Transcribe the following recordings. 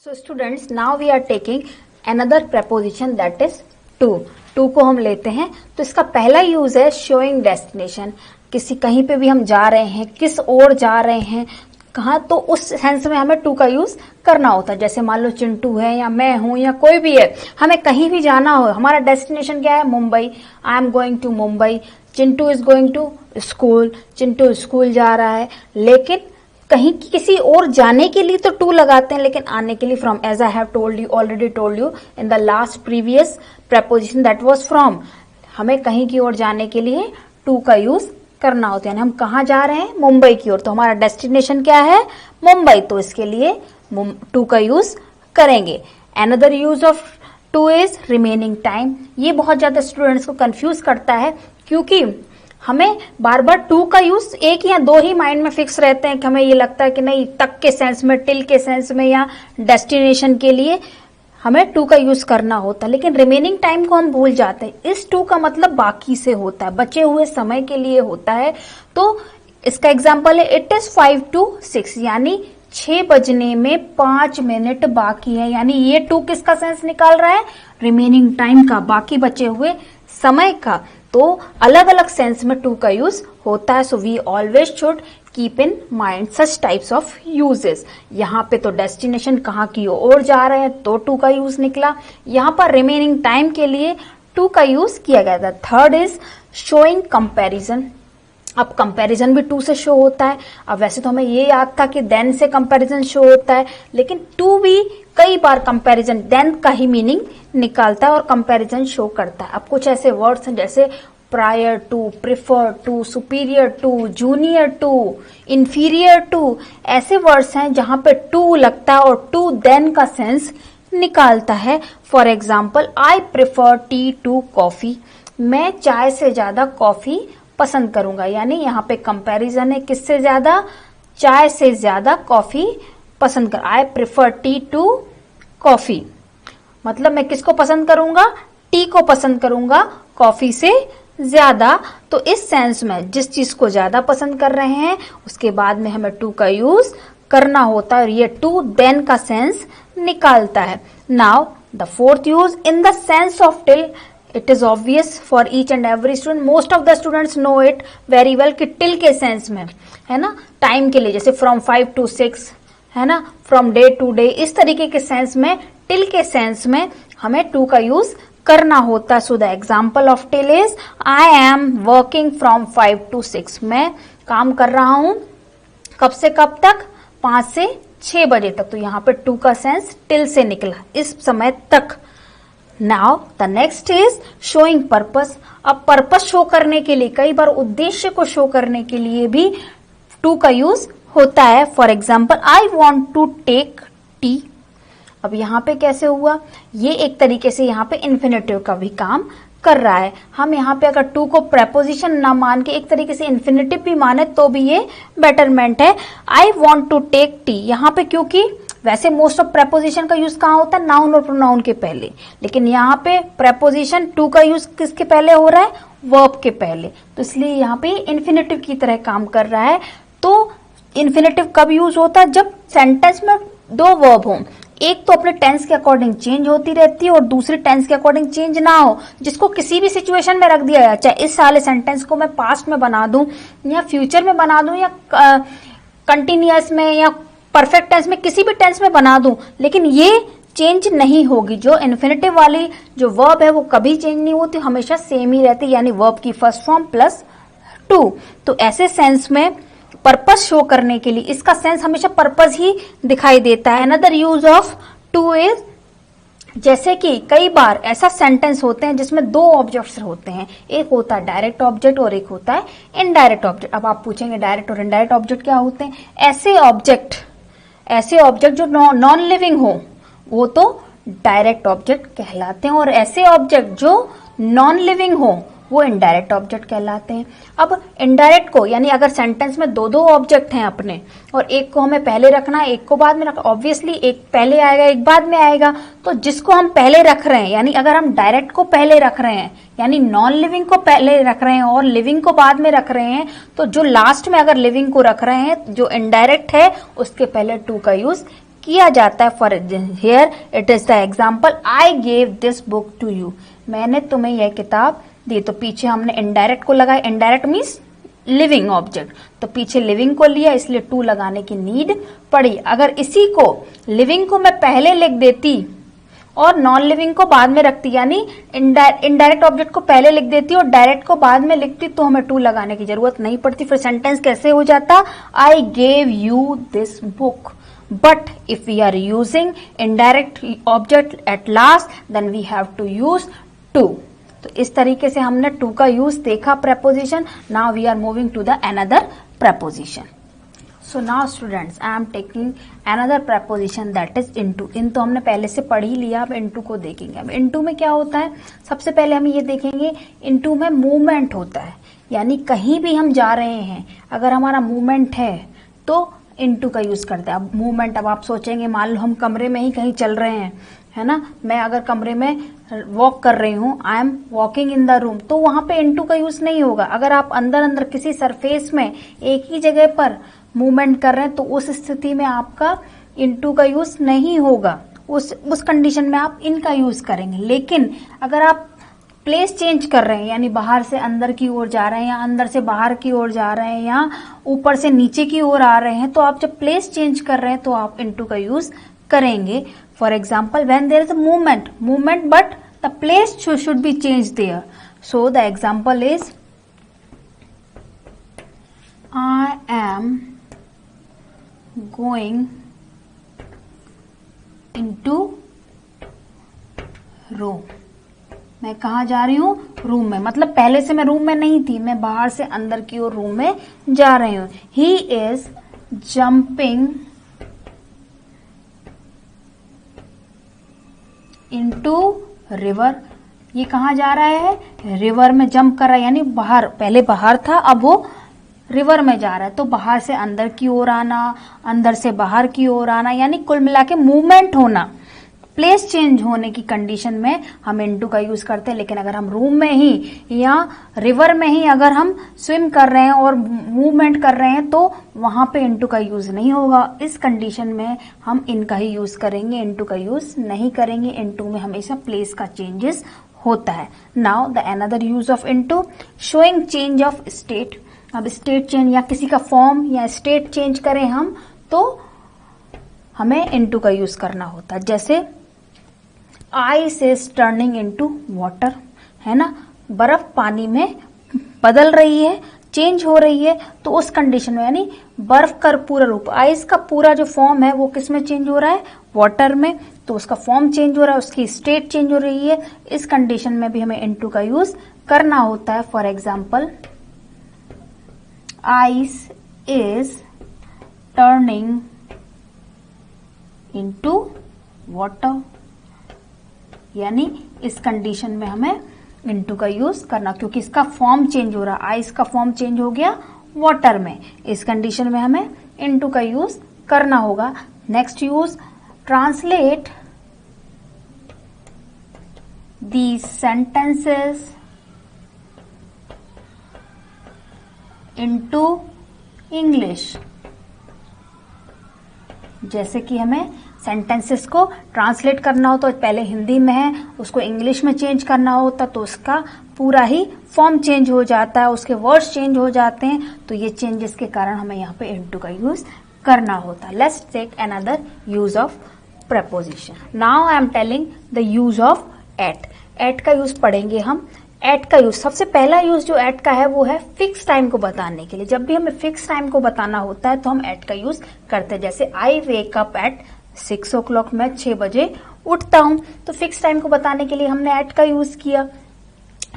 So students, now we are taking another preposition that is to. to को हम लेते हैं तो इसका पहला यूज है showing destination. किसी कहीं पे भी हम जा रहे हैं, किस ओर जा रहे हैं, कहाँ, तो उस सेंस में हमें टू का यूज करना होता है. जैसे मान लो चिंटू है या मैं हूं या कोई भी है, हमें कहीं भी जाना हो, हमारा डेस्टिनेशन क्या है? Mumbai. I am going to Mumbai. Chintu is going to school. Chintu school जा रहा है. लेकिन कहीं किसी और जाने के लिए तो टू लगाते हैं, लेकिन आने के लिए from. As I have told you, already told you in the last previous preposition that was from. हमें कहीं की ओर जाने के लिए टू का यूज करना होता है. यानी हम कहाँ जा रहे हैं? मुंबई की ओर. तो हमारा डेस्टिनेशन क्या है? मुंबई. तो इसके लिए टू का यूज करेंगे. Another use of two is remaining time. ये बहुत ज्यादा स्टूडेंट्स को कंफ्यूज करता है, क्योंकि हमें बार बार टू का यूज एक या दो ही माइंड में फिक्स रहते हैं कि हमें ये लगता है कि नहीं, तक के सेंस में, टिल के सेंस में या डेस्टिनेशन के लिए हमें टू का यूज करना होता है. लेकिन रिमेनिंग टाइम को हम भूल जाते हैं. इस टू का मतलब बाकी से होता है, बचे हुए समय के लिए होता है. तो इसका एग्जाम्पल है इट इज 5 to 6, यानी 6 बजने में 5 मिनट बाकी है. यानी ये टू किसका सेंस निकाल रहा है? रिमेनिंग टाइम का, बाकी बचे हुए समय का. तो अलग अलग सेंस में टू का यूज होता है. So we always should keep in mind such types of uses. यहाँ पे तो डेस्टिनेशन कहाँ की ओर जा रहे हैं तो टू का यूज निकला. यहाँ पर रिमेनिंग टाइम के लिए टू का यूज किया गया था. Third is showing comparison. अब कंपैरिजन भी टू से शो होता है. अब वैसे तो हमें ये याद था कि देन से कंपैरिजन शो होता है, लेकिन टू भी कई बार कंपैरिजन देन का ही मीनिंग निकालता है और कंपैरिजन शो करता है. अब कुछ ऐसे वर्ड्स हैं जैसे prior to, prefer to, superior to, junior to, inferior to. ऐसे वर्ड्स हैं जहां पे टू लगता है और टू देन का सेंस निकालता है. For example, I prefer tea to coffee. मैं चाय से ज्यादा कॉफी पसंद करूंगा. यानी यहाँ पे कंपैरिजन है, किससे ज्यादा? चाय से ज्यादा कॉफी पसंद कर. I prefer tea to coffee, मतलब मैं किसको पसंद करूंगा? टी को पसंद करूंगा कॉफी से ज्यादा. तो इस सेंस में जिस चीज को ज्यादा पसंद कर रहे हैं उसके बाद में हमें टू का यूज करना होता है और ये टू देन का सेंस निकालता है. Now the fourth use in the sense of till. It is obvious for each and every student. Most of the students know it very well कि टिल के सेंस में है ना, टाइम के लिए, जैसे फ्रॉम 5 to 6 है ना, फ्रॉम डे टू डे, इस तरीके के सेंस में, टिल के सेंस में हमें टू का यूज करना होता है. सो the example of till is I am working from 5 to 6. मैं काम कर रहा हूं कब से कब तक? 5 से 6 बजे तक. तो यहाँ पे टू का सेंस टिल से निकला, इस समय तक. Now the next is showing purpose. अब पर्पस शो करने के लिए, कई बार उद्देश्य को शो करने के लिए भी टू का यूज होता है. For example, I want to take tea. अब यहाँ पे कैसे हुआ? ये एक तरीके से यहाँ पे इन्फिनेटिव का भी काम कर रहा है. हम यहाँ पे अगर टू को प्रेपोजिशन ना मान के एक तरीके से इन्फिनेटिव भी माने तो भी ये बेटरमेंट है. I want to take tea, यहाँ पे क्योंकि वैसे मोस्ट ऑफ प्रेपोजिशन का यूज कहाँ होता है? नाउन और प्रोनाउन के पहले. लेकिन यहाँ पे प्रेपोजिशन टू का यूज किसके पहले हो रहा है? वर्ब के पहले. तो इसलिए यहाँ पे इन्फिनेटिव की तरह काम कर रहा है. तो इन्फिनेटिव कब यूज होता है? जब सेंटेंस में दो वर्ब हो, एक तो अपने टेंस के अकॉर्डिंग चेंज होती रहती है और दूसरी टेंस के अकॉर्डिंग चेंज ना हो, जिसको किसी भी सिचुएशन में रख दिया जाए. चाहे इस वाले सेंटेंस को मैं पास्ट में बना दूं या फ्यूचर में बना दूं या कंटिन्यूअस में या परफेक्ट टेंस में, किसी भी टेंस में बना दूं, लेकिन ये चेंज नहीं होगी. जो इन्फिनेटिव वाली जो वर्ब है वो कभी चेंज नहीं होती, हमेशा सेम ही रहती, यानी वर्ब की फर्स्ट फॉर्म प्लस टू. तो ऐसे सेंस में पर्पस शो करने के लिए इसका सेंस हमेशा पर्पस ही दिखाई देता है. Another use of two is, जैसे कि कई बार ऐसा सेंटेंस होते हैं जिसमें दो ऑब्जेक्ट्स होते हैं. एक होता है डायरेक्ट ऑब्जेक्ट और एक होता है इनडायरेक्ट ऑब्जेक्ट. अब आप पूछेंगे डायरेक्ट और इनडायरेक्ट ऑब्जेक्ट क्या होते हैं? ऐसे ऑब्जेक्ट जो नॉन लिविंग हो वो तो डायरेक्ट ऑब्जेक्ट कहलाते हैं, और ऐसे ऑब्जेक्ट जो नॉन लिविंग हो वो इनडायरेक्ट ऑब्जेक्ट कहलाते हैं। अब इनडायरेक्ट को, यानी अगर सेंटेंस में दो दो ऑब्जेक्ट हैं अपने और एक को हमें पहले रखना है, एक को बाद में रखना, ऑब्वियसली एक पहले आएगा एक बाद में आएगा, तो जिसको हम पहले रख रहे हैं, यानी अगर हम डायरेक्ट को पहले रख रहे हैं, यानी नॉन लिविंग को पहले रख रहे हैं और लिविंग को बाद में रख रहे हैं, तो जो लास्ट में अगर लिविंग को रख रहे हैं, जो इनडायरेक्ट है उसके पहले टू का यूज किया जाता है। For here it is the example, I gave this book to you, मैंने तुम्हें यह किताब दी। तो पीछे हमने इनडायरेक्ट को लगाया, इनडायरेक्ट मीन्स लिविंग ऑब्जेक्ट, तो पीछे लिविंग को लिया, इसलिए टू लगाने की नीड पड़ी। अगर इसी को लिविंग को मैं पहले लिख देती और नॉन लिविंग को बाद में रखती, यानी इनडायरेक्ट ऑब्जेक्ट को पहले लिख देती और डायरेक्ट को बाद में लिखती, तो हमें टू लगाने की जरूरत नहीं पड़ती। फिर सेंटेंस कैसे हो जाता, I gave you this book. But if we are using indirect object at last, then we have to use to. तो इस तरीके से हमने to का use देखा preposition. Now we are moving to the another preposition. So now students, I am taking another preposition that is into. इन तो हमने पहले से पढ़ ही लिया, अब into को देखेंगे। अब into में क्या होता है, सबसे पहले हम ये देखेंगे, into में movement होता है, यानी कहीं भी हम जा रहे हैं, अगर हमारा movement है तो इनटू का यूज करते हैं। अब मूवमेंट, अब आप सोचेंगे मान लो हम कमरे में ही कहीं चल रहे हैं, है ना, मैं अगर कमरे में वॉक कर रही हूँ, I am walking in the room, तो वहां पे इनटू का यूज नहीं होगा। अगर आप अंदर अंदर किसी सरफेस में एक ही जगह पर मूवमेंट कर रहे हैं, तो उस स्थिति में आपका इनटू का यूज नहीं होगा, उस कंडीशन में आप इनका यूज करेंगे। लेकिन अगर आप प्लेस चेंज कर रहे हैं, यानी बाहर से अंदर की ओर जा रहे हैं या अंदर से बाहर की ओर जा रहे हैं या ऊपर से नीचे की ओर आ रहे हैं, तो आप जब प्लेस चेंज कर रहे हैं तो आप इनटू का यूज करेंगे। For example, when there is a movement but the place should be change there, so the example is I am going into room. मैं कहा जा रही हूँ, रूम में, मतलब पहले से मैं रूम में नहीं थी, मैं बाहर से अंदर की ओर रूम में जा रही हूँ। He is jumping into river, ये कहाँ जा रहा है, रिवर में जंप कर रहा है, यानी बाहर, पहले बाहर था अब वो रिवर में जा रहा है, तो बाहर से अंदर की ओर आना, अंदर से बाहर की ओर आना, यानी कुल मिला के मूवमेंट होना, प्लेस चेंज होने की कंडीशन में हम इनटू का यूज करते हैं। लेकिन अगर हम रूम में ही या रिवर में ही अगर हम स्विम कर रहे हैं और मूवमेंट कर रहे हैं, तो वहां पे इनटू का यूज नहीं होगा। इस कंडीशन में हम इनका ही यूज करेंगे, इनटू का यूज नहीं करेंगे। इनटू में हमेशा प्लेस का चेंजेस होता है। Now the another use of into, showing change of state. अब स्टेट चेंज या किसी का फॉर्म या स्टेट चेंज करें हम, तो हमें इनटू का यूज करना होता है। जैसे ice is turning into water, है ना, बर्फ पानी में बदल रही है, चेंज हो रही है, तो उस कंडीशन में, यानी बर्फ का पूरा रूप, आइस का पूरा जो फॉर्म है वो किस में चेंज हो रहा है, वाटर में, तो उसका फॉर्म चेंज हो रहा है, उसकी स्टेट चेंज हो रही है। इस कंडीशन में भी हमें इनटू का यूज करना होता है। For example, ice is turning into water, यानी इस कंडीशन में हमें इनटू का यूज करना, क्योंकि इसका फॉर्म चेंज हो रहा है, आइस का फॉर्म चेंज हो गया वाटर में, इस कंडीशन में हमें इनटू का यूज करना होगा। Next use, translate these sentences into English। जैसे कि हमें सेंटेंसेस को ट्रांसलेट करना हो तो पहले हिंदी में है, उसको इंग्लिश में चेंज करना होता तो उसका पूरा ही फॉर्म चेंज हो जाता है, उसके वर्ड्स चेंज हो जाते हैं, तो ये चेंजेस के कारण हमें यहाँ पे इनटू का यूज करना होता है। Let's take another use of preposition। Now I am telling the use of at. At का यूज पढ़ेंगे हम। एट का यूज, सबसे पहला यूज जो एट का है वो है फिक्स टाइम को बताने के लिए। जब भी हमें फिक्स टाइम को बताना होता है तो हम एट का यूज करते हैं। जैसे आई वेक अप एट 6 o'clock, मैं 6 बजे उठता हूं, तो फिक्स टाइम को बताने के लिए हमने एट का यूज किया।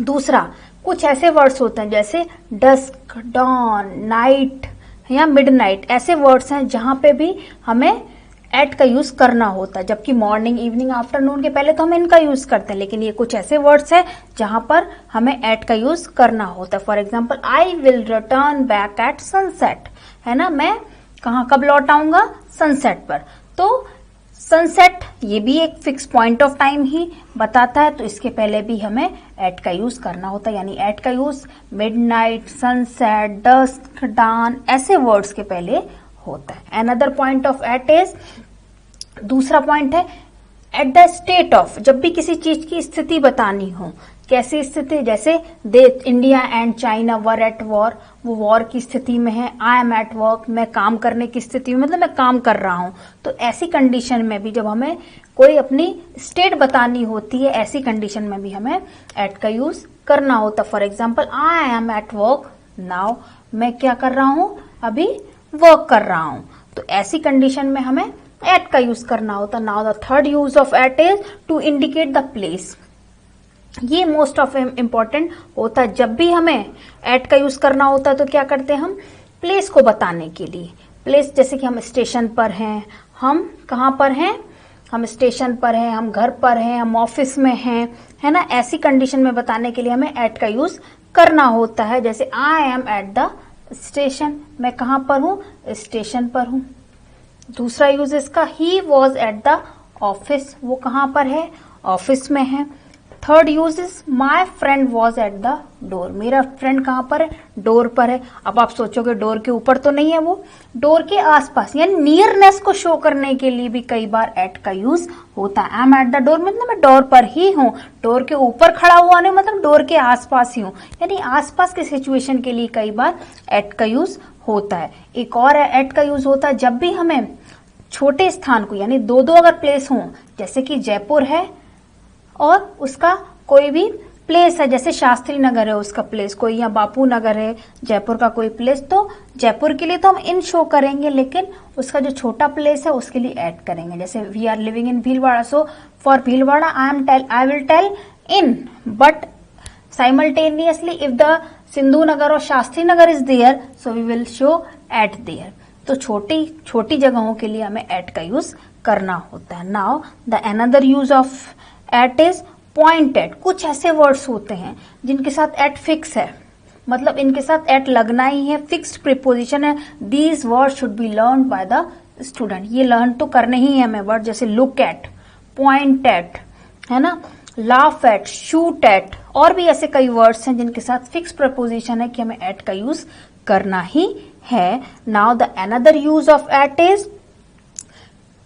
दूसरा, कुछ ऐसे वर्ड्स होते हैं जैसे डस्क, डॉन, नाइट या मिडनाइट, ऐसे वर्ड्स हैं जहां पे भी हमें एट का यूज करना होता है, जबकि मॉर्निंग, इवनिंग, आफ्टरनून के पहले तो हम इनका यूज करते हैं, लेकिन ये कुछ ऐसे वर्ड्स हैं जहां पर हमें एट का यूज करना होता है। For example, I will return back at sunset, है ना, मैं कहाँ कब लौट आऊंगा, सनसेट पर। तो सनसेट ये भी एक फिक्स पॉइंट ऑफ टाइम ही बताता है, तो इसके पहले भी हमें एट का यूज करना होता है, यानी एट का use midnight, sunset, dusk, dawn ऐसे वर्ड्स के पहले होता है। Another point of at is, दूसरा पॉइंट है एट द स्टेट ऑफ, जब भी किसी चीज की स्थिति बतानी हो। कैसी स्थिति, जैसे they India and China were at war, वो वॉर की स्थिति में है। आई एम एट वर्क, मैं काम करने की स्थिति में, मतलब मैं काम कर रहा हूं। तो ऐसी कंडीशन में भी जब हमें कोई अपनी स्टेट बतानी होती है, ऐसी कंडीशन में भी हमें एट का यूज करना होता। For example, I am at work now, मैं क्या कर रहा हूं, अभी वर्क कर रहा हूं। तो ऐसी कंडीशन में हमें एट का यूज करना होता। Now the third use of at is to indicate the place. ये मोस्ट ऑफ इम्पॉर्टेंट होता है। जब भी हमें एट का यूज करना होता है तो क्या करते हैं हम, प्लेस को बताने के लिए। प्लेस जैसे कि हम स्टेशन पर हैं, हम कहाँ पर हैं, हम स्टेशन पर हैं, हम घर पर हैं, हम ऑफिस में हैं, है ना। ऐसी कंडीशन में बताने के लिए हमें एट का यूज करना होता है। जैसे I am at the station, मैं कहाँ पर हूँ, स्टेशन पर हूँ। दूसरा यूज इसका, he was at the office, वो कहाँ पर है, ऑफिस में है। Third use is my friend was at the door, मेरा फ्रेंड कहाँ पर है, डोर पर है। अब आप सोचोगे डोर के ऊपर तो नहीं है, वो डोर के आसपास, यानी नियरनेस को शो करने के लिए भी कई बार एट का यूज होता है। I am at the door मतलब मैं डोर पर ही हूँ, डोर के ऊपर खड़ा हुआ नहीं, मतलब डोर के आसपास ही हूँ, यानी आसपास के सिचुएशन के लिए कई बार एट का यूज होता है। एक और एट का यूज होता है जब भी हमें छोटे स्थान को, यानी दो दो अगर प्लेस हों, जैसे कि जयपुर है और उसका कोई भी प्लेस है, जैसे शास्त्री नगर है उसका प्लेस कोई, या बापू नगर है जयपुर का कोई प्लेस, तो जयपुर के लिए तो हम इन शो करेंगे, लेकिन उसका जो छोटा प्लेस है उसके लिए ऐड करेंगे। जैसे we are living in Bhilwara, so for Bhilwara I will tell in, but simultaneously if the Sindhu Nagar और Shastri Nagar is there, so we will show at there. तो छोटी छोटी जगहों के लिए हमें एट का यूज करना होता है। Now the another use of at is point at. कुछ ऐसे वर्ड्स होते हैं जिनके साथ एट फिक्स है, मतलब इनके साथ एट लगना ही है, फिक्स्ड प्रीपोजिशन है। These word should be learn by the student, ये लर्न तो करने ही है हमें वर्ड, जैसे लुक एट, पॉइंट एट, है ना, लाफ एट, शूट एट, और भी ऐसे कई वर्ड्स हैं जिनके साथ फिक्स प्रीपोजिशन है कि हमें एट का यूज करना ही है। Now the another use of at is,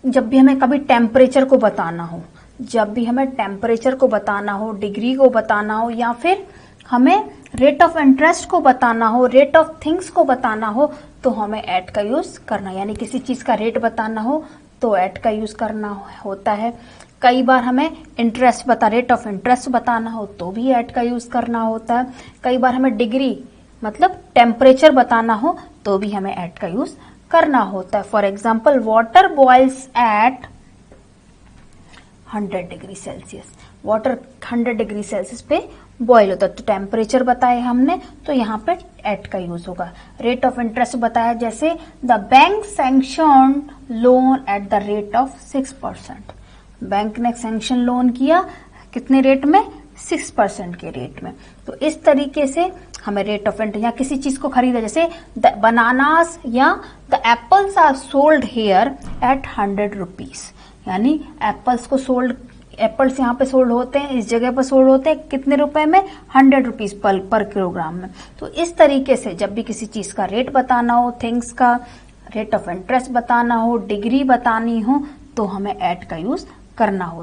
जब भी हमें कभी टेम्परेचर को बताना हो, जब भी हमें टेम्परेचर को बताना हो, डिग्री को बताना हो, या फिर हमें रेट ऑफ इंटरेस्ट को बताना हो, रेट ऑफ थिंग्स को बताना हो, तो हमें एट का यूज करना, यानी किसी चीज का रेट बताना हो तो एट का यूज करना होता है। कई बार हमें रेट ऑफ इंटरेस्ट बताना हो तो भी एट का यूज करना होता है। कई बार हमें डिग्री मतलब टेम्परेचर बताना हो तो भी हमें एट का यूज करना होता है। For example, water boils at 100 degree Celsius, water 100 degree Celsius पे बॉयल होता है, तो टेम्परेचर बताया हमने, तो यहाँ पे एट का यूज होगा। रेट ऑफ इंटरेस्ट बताया, जैसे the bank sanction loan at the rate of 6%, bank ने सैंक्शन लोन किया कितने रेट में, 6% के रेट में। तो इस तरीके से हमें रेट ऑफ इंटरेस्ट, या किसी चीज को खरीदा, जैसे the bananas or the apples are sold here at 100 rupees, यानी एप्पल्स को सोल्ड, एप्पल्स यहाँ पे सोल्ड होते हैं, इस जगह पर सोल्ड होते हैं कितने रुपए में, 100 रुपीज पर किलोग्राम में। तो इस तरीके से जब भी किसी चीज का रेट बताना हो, थिंग्स का रेट ऑफ इंटरेस्ट बताना हो, डिग्री बतानी हो, तो हमें एट का यूज करना होता है।